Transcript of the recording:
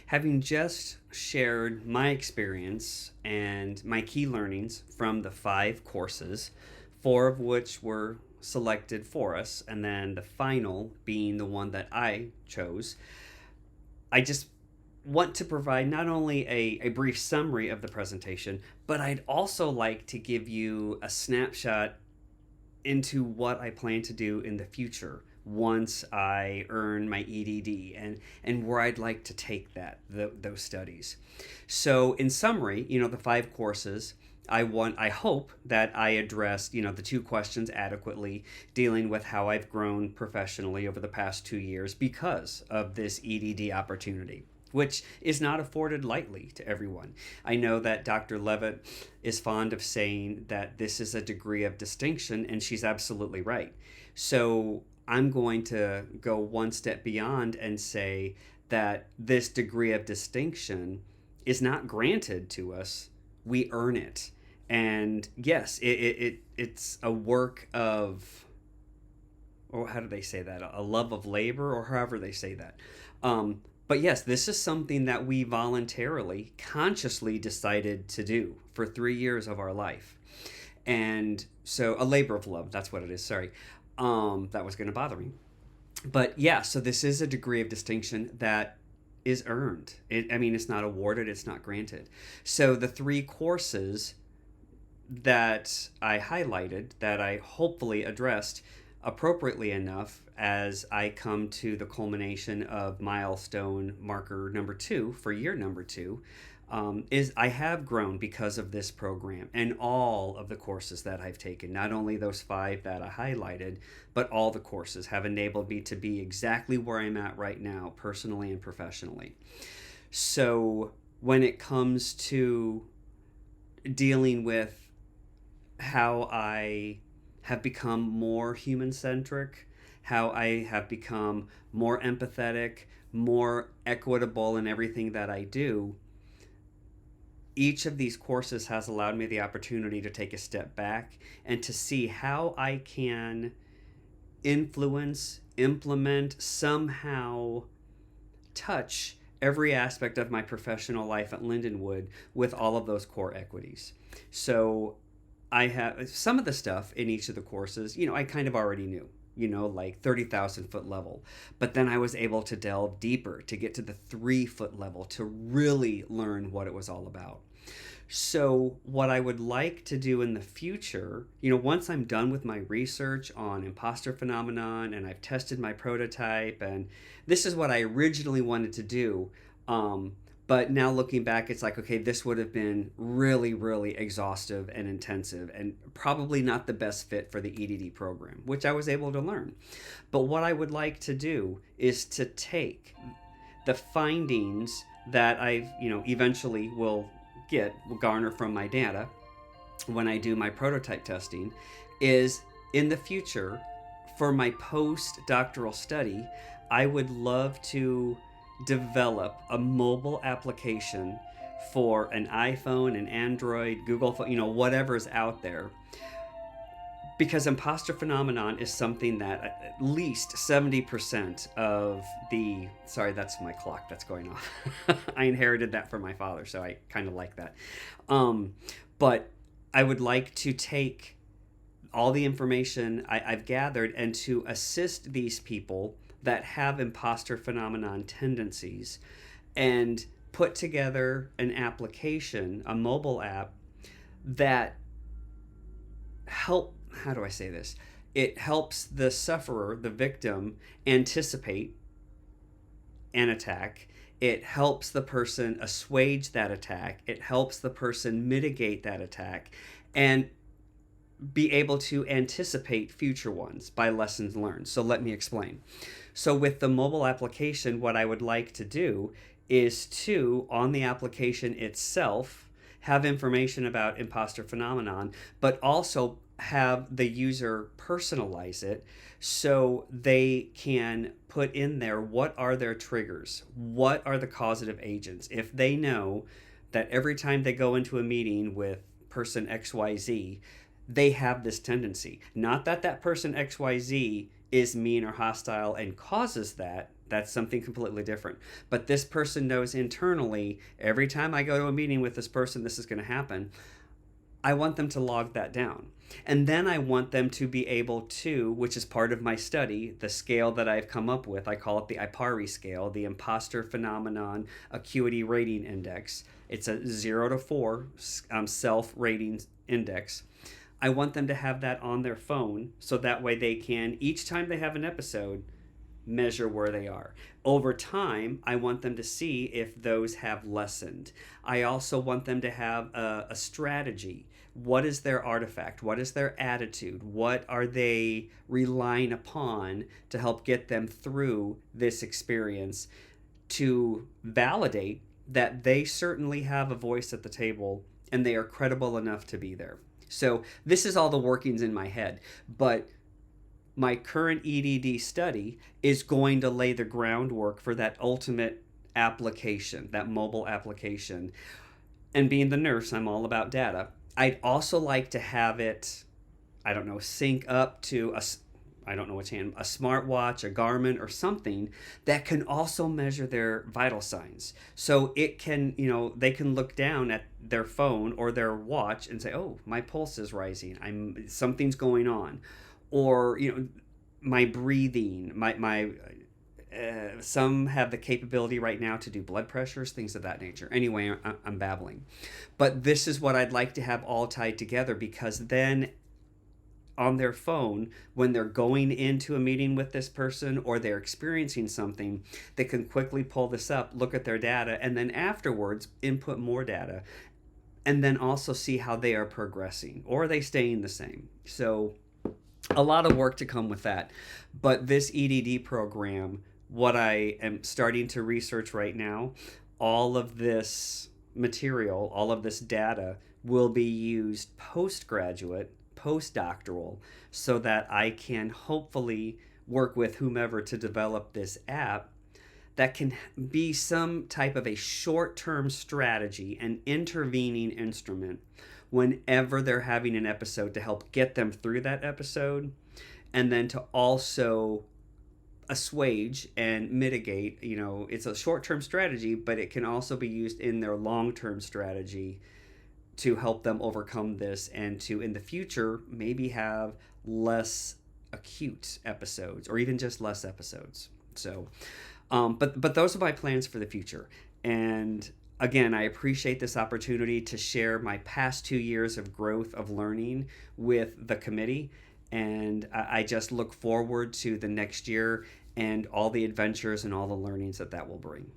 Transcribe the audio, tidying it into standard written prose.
Having just shared my experience and my key learnings from the 5 courses, 4 of which were selected for us, and then the final being the one that I chose, I just want to provide not only a brief summary of the presentation, but I'd also like to give you a snapshot into what I plan to do in the future once I earn my EDD, and where I'd like to take those studies. So in summary, the 5 courses, I hope that I addressed, the 2 questions adequately, dealing with how I've grown professionally over the past 2 years because of this EDD opportunity, which is not afforded lightly to everyone. I know that Dr. Levitt is fond of saying that this is a degree of distinction, and she's absolutely right. So I'm going to go one step beyond and say that this degree of distinction is not granted to us, we earn it. And yes, it's a work of, or how do they say that? A love of labor, or however they say that. But yes, this is something that we voluntarily, consciously decided to do for 3 years of our life. And so a labor of love, that's what it is. Sorry. That was going to bother me. But yeah, so this is a degree of distinction that is earned. It's not awarded, it's not granted. So the 3 courses that I highlighted, that I hopefully addressed appropriately enough as I come to the culmination of milestone marker number 2 for year number 2, is I have grown because of this program and all of the courses that I've taken. Not only those 5 that I highlighted, but all the courses have enabled me to be exactly where I'm at right now, personally and professionally. So when it comes to dealing with how I have become more human centric, how I have become more empathetic, more equitable in everything that I do, each of these courses has allowed me the opportunity to take a step back and to see how I can influence, implement, somehow touch every aspect of my professional life at Lindenwood with all of those core equities. So I have some of the stuff in each of the courses, I kind of already knew, like 30,000 foot level. But then I was able to delve deeper to get to the 3 foot level to really learn what it was all about. So, what I would like to do in the future, once I'm done with my research on imposter phenomenon and I've tested my prototype, and this is what I originally wanted to do. But now looking back, it's like, okay, this would have been really, really exhaustive and intensive and probably not the best fit for the EDD program, which I was able to learn. But what I would like to do is to take the findings that I've, eventually will garner from my data when I do my prototype testing, is in the future for my postdoctoral study, I would love to develop a mobile application for an iPhone, an Android, Google phone, whatever's out there. Because imposter phenomenon is something that at least 70% of the, sorry, that's my clock that's going off. I inherited that from my father, so I kind of like that. But I would like to take all the information I've gathered and to assist these people that have imposter phenomenon tendencies and put together an application, a mobile app that how do I say this? It helps the sufferer, the victim, anticipate an attack. It helps the person assuage that attack. It helps the person mitigate that attack and be able to anticipate future ones by lessons learned. So let me explain. So with the mobile application, what I would like to do is to, on the application itself, have information about imposter phenomenon, but also have the user personalize it so they can put in there what are their triggers, what are the causative agents. If they know that every time they go into a meeting with person XYZ, they have this tendency. Not that that person XYZ is mean or hostile and causes that That's something completely different. But this person knows internally, every time I go to a meeting with this person, this is going to happen. I want them to log that down. And then I want them to be able to, which is part of my study, the scale that I've come up with. I call it the IPARI scale, the Imposter Phenomenon Acuity Rating Index. It's a 0 to 4 self-rating index. I want them to have that on their phone so that way they can, each time they have an episode, measure where they are. Over time, I want them to see if those have lessened. I also want them to have a strategy. What is their artifact? What is their attitude? What are they relying upon to help get them through this experience, to validate that they certainly have a voice at the table and they are credible enough to be there. So this is all the workings in my head, but my current EDD study is going to lay the groundwork for that ultimate application, that mobile application. And being the nurse, I'm all about data. I'd also like to have it, I don't know, sync up to I don't know which hand, a smartwatch, a Garmin, or something that can also measure their vital signs. So it can, they can look down at their phone or their watch and say, oh, my pulse is rising. Something's going on. Or, my breathing, some have the capability right now to do blood pressures, things of that nature. Anyway, I'm babbling. But this is what I'd like to have all tied together, because then on their phone, when they're going into a meeting with this person or they're experiencing something, they can quickly pull this up, look at their data, and then afterwards input more data, and then also see how they are progressing, or are they staying the same. So a lot of work to come with that. But this EDD program, what I am starting to research right now, all of this material, all of this data will be used postgraduate, postdoctoral, so that I can hopefully work with whomever to develop this app that can be some type of a short-term strategy, an intervening instrument whenever they're having an episode, to help get them through that episode, and then to also assuage and mitigate. It's a short-term strategy, but it can also be used in their long-term strategy to help them overcome this, and to, in the future, maybe have less acute episodes, or even just less episodes. So, but those are my plans for the future. And again, I appreciate this opportunity to share my past 2 years of growth, of learning with the committee. And I just look forward to the next year and all the adventures and all the learnings that will bring.